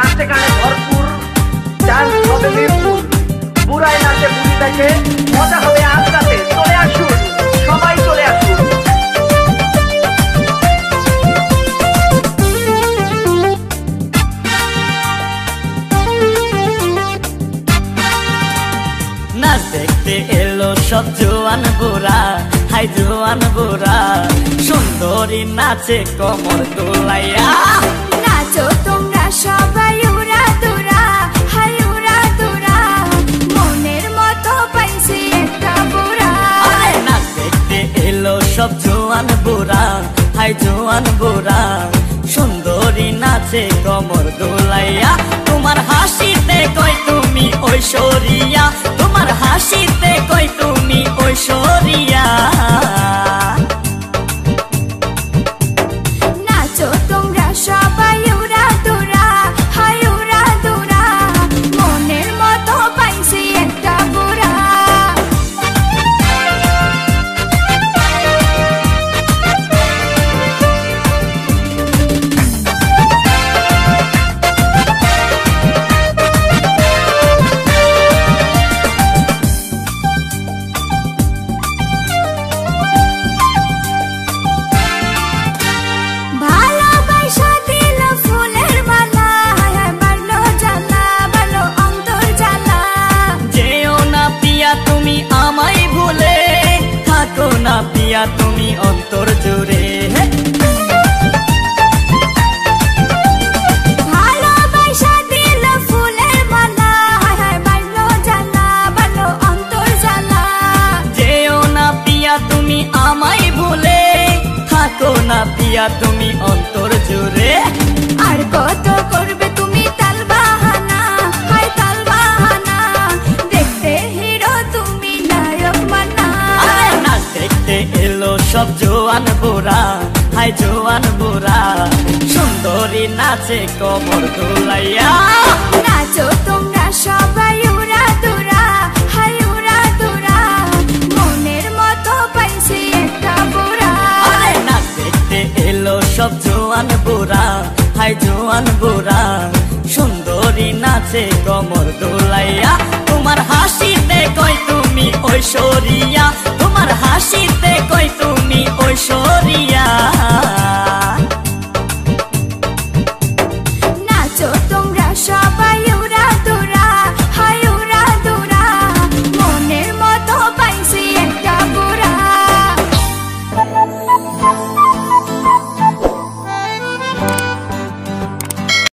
নাচে গানে ভরপুর, ডান্স হবে মিরপুর, বুড়ায় নাচে বুড়ি দেখে, মজা হবে আজ রাতে। চলে আসুন, সবাই চলে আসুন। নাচ দেখতে এলো সব জোয়ান বুড়া, হাই জোয়ান বুড়া, সুন্দরী নাচে কোমর দোলাইয়া। নাচো তোমরা সবাই উড়া দুরা, হাই উড়া দুরা, মনের মতো পাইছি একটা বুড়া। নাচ দেখতে এলো সব জোয়ান বুড়া, হাই জোয়ান বুড়া, সুন্দরী নাচে কোমর দোলাইয়া। তোমার হাসিতে কই তুমি ঐশ্বরিয়া, তোমার হাসিতে কই তুমি ঐশ্বরিয়া। নাচো তোমরা সবাই উড়া দুরা, হাই উড়া দুরা, মনের মতো পাইছি একটা বুড়া। পিয়া তুমি অন্তর জুড়ে, ভালোবাসা দিল ফুলের মালা, বাড়লো জ্বালা, বাড়লো অন্তর জ্বালা। যেও না পিয়া তুমি আমায় ভুলে, থাকো না পিয়া তুমি অন্তর জুড়ে। আর কত করবে তুমি তাল বাহানা, হাই তাল বাহানা, দেখতে হিরো তুমি নায়ক মানা। নাচ দেখতে এলো সব জোয়ান বুড়া, হাই জোয়ান বুড়া, সুন্দরী নাচে কোমর দোলাইয়া। নাচো তোমরা সবাই উড়া দুরা, হাই উড়া দুরা, মনের মতো পাইছি একটা বুড়া। নাচ দেখতে এলো সব জোয়ান বুড়া, হাই জোয়ান বুড়া, সুন্দরী নাচে কোমর দোলাইয়া। তোমার হাসিতে কই তুমি ঐশ্বরিয়া, তোমার হাসিতে কই তুমি ঐশ্বরিয়া।